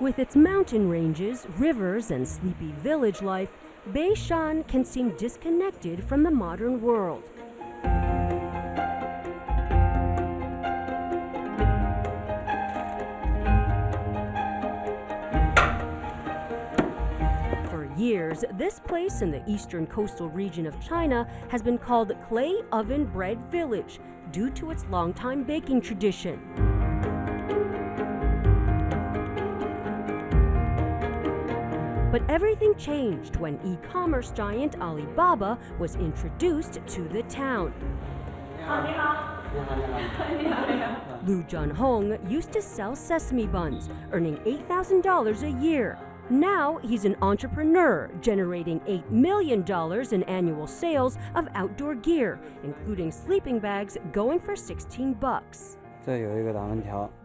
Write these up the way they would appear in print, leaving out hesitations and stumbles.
With its mountain ranges, rivers, and sleepy village life, Beishan can seem disconnected from the modern world. For years, this place in the eastern coastal region of China has been called Clay Oven Bread Village due to its longtime baking tradition. But everything changed when e-commerce giant Alibaba was introduced to the town. Lv Zhenhong used to sell sesame buns, earning $8,000 a year. Now he's an entrepreneur, generating $8 million in annual sales of outdoor gear, including sleeping bags going for $16.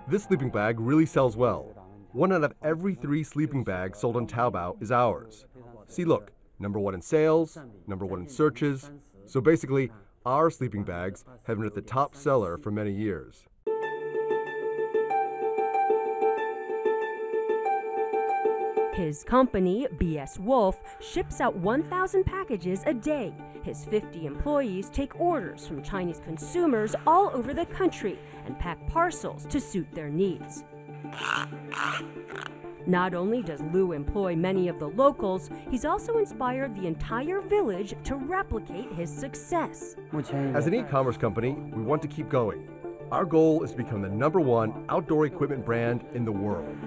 This sleeping bag really sells well. 1 out of every 3 sleeping bags sold on Taobao is ours. See, look, #1 in sales, #1 in searches. So basically, our sleeping bags have been at the top seller for many years. His company, BSWolf, ships out 1,000 packages a day. His 50 employees take orders from Chinese consumers all over the country and pack parcels to suit their needs. Not only does Lu employ many of the locals, he's also inspired the entire village to replicate his success. As an e-commerce company, we want to keep going. Our goal is to become the #1 outdoor equipment brand in the world.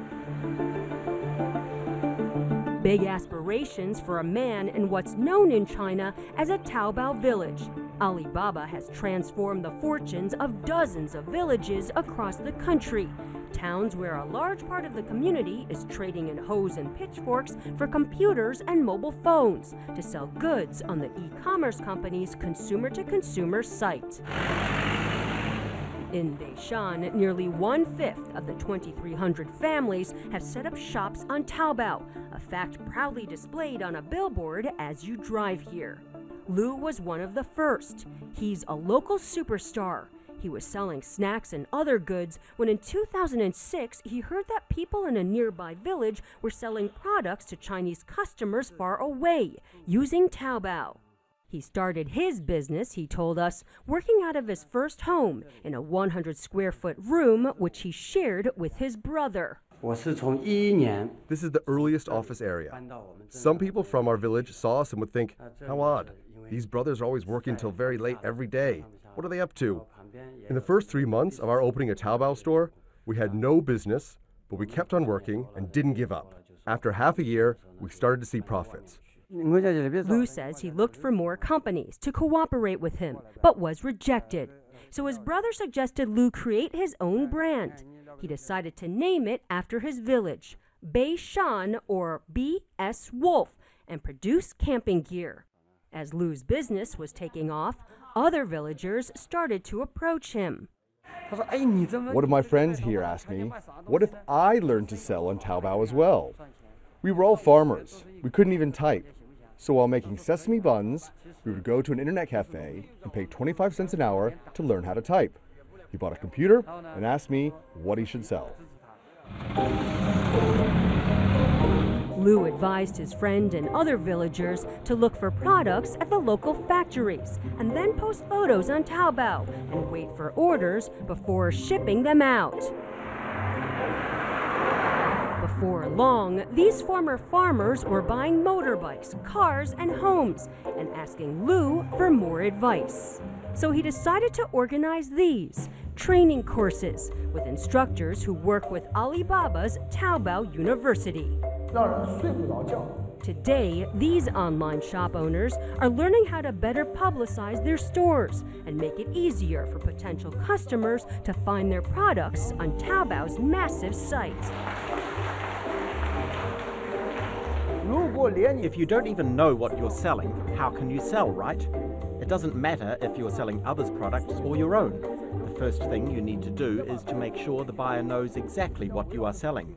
Big aspirations for a man in what's known in China as a Taobao village. Alibaba has transformed the fortunes of dozens of villages across the country. Towns where a large part of the community is trading in hoes and pitchforks for computers and mobile phones to sell goods on the e-commerce company's consumer-to-consumer site. In Beishan, nearly 1/5 of the 2,300 families have set up shops on Taobao, a fact proudly displayed on a billboard as you drive here. Lu was one of the first. He's a local superstar. He was selling snacks and other goods when in 2006 he heard that people in a nearby village were selling products to Chinese customers far away using Taobao. He started his business, he told us, working out of his first home in a 100-square-foot room which he shared with his brother. This is the earliest office area. Some people from our village saw us and would think, how odd. These brothers are always working till very late every day. What are they up to? In the first 3 months of our opening a Taobao store, we had no business, but we kept on working and didn't give up. After half a year, we started to see profits. Lu says he looked for more companies to cooperate with him, but was rejected. So his brother suggested Lu create his own brand. He decided to name it after his village, Beishan or BSWolf, and produce camping gear. As Lu's business was taking off, other villagers started to approach him. One of my friends here asked me, what if I learned to sell on Taobao as well? We were all farmers. We couldn't even type. So while making sesame buns, we would go to an internet cafe and pay 25 cents an hour to learn how to type. He bought a computer and asked me what he should sell. Lu advised his friend and other villagers to look for products at the local factories and then post photos on Taobao and wait for orders before shipping them out. Before long, these former farmers were buying motorbikes, cars, and homes and asking Lu for more advice. So he decided to organize these training courses with instructors who work with Alibaba's Taobao University. Today, these online shop owners are learning how to better publicize their stores and make it easier for potential customers to find their products on Taobao's massive site. If you don't even know what you're selling, how can you sell, right? It doesn't matter if you're selling others' products or your own. The first thing you need to do is to make sure the buyer knows exactly what you are selling.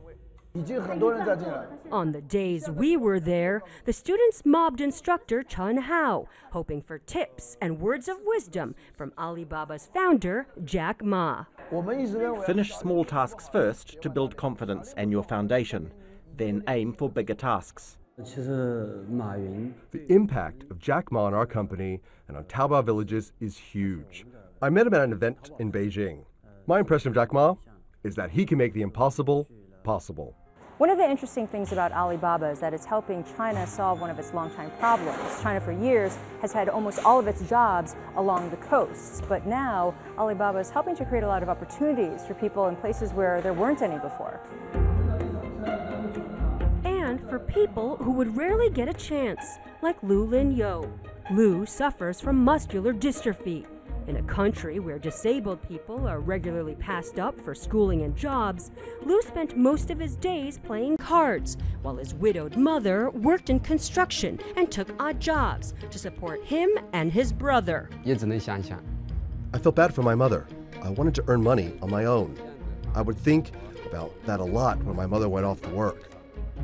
On the days we were there, the students mobbed instructor Chen Hao, hoping for tips and words of wisdom from Alibaba's founder, Jack Ma. Finish small tasks first to build confidence and your foundation. then aim for bigger tasks. The impact of Jack Ma on our company and on Taobao villages is huge. I met him at an event in Beijing. My impression of Jack Ma is that he can make the impossible possible. One of the interesting things about Alibaba is that it's helping China solve one of its longtime problems. China for years has had almost all of its jobs along the coasts, but now Alibaba is helping to create a lot of opportunities for people in places where there weren't any before. And for people who would rarely get a chance, like Lu Lin-yo. Lu suffers from muscular dystrophy. In a country where disabled people are regularly passed up for schooling and jobs, Lu spent most of his days playing cards, while his widowed mother worked in construction and took odd jobs to support him and his brother. I felt bad for my mother. I wanted to earn money on my own. I would think about that a lot when my mother went off to work.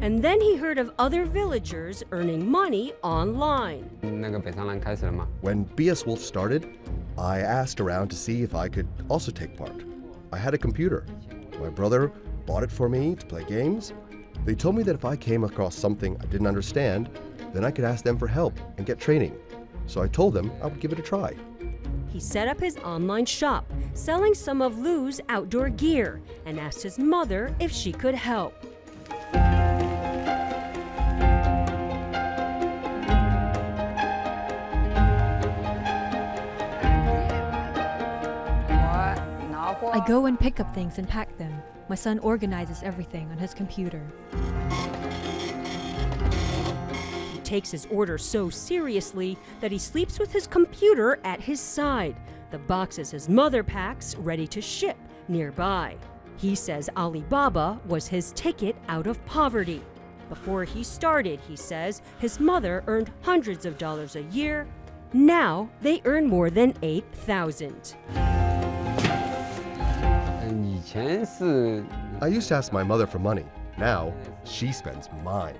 And then he heard of other villagers earning money online. When BSWolf started, I asked around to see if I could also take part. I had a computer. My brother bought it for me to play games. They told me that if I came across something I didn't understand, then I could ask them for help and get training. So I told them I would give it a try. He set up his online shop, selling some of Lu's outdoor gear, and asked his mother if she could help. I go and pick up things and pack them. My son organizes everything on his computer. He takes his order so seriously that he sleeps with his computer at his side. The boxes his mother packs ready to ship nearby. He says Alibaba was his ticket out of poverty. Before he started, he says, his mother earned hundreds of dollars a year. Now they earn more than 8,000. I used to ask my mother for money. Now, she spends mine.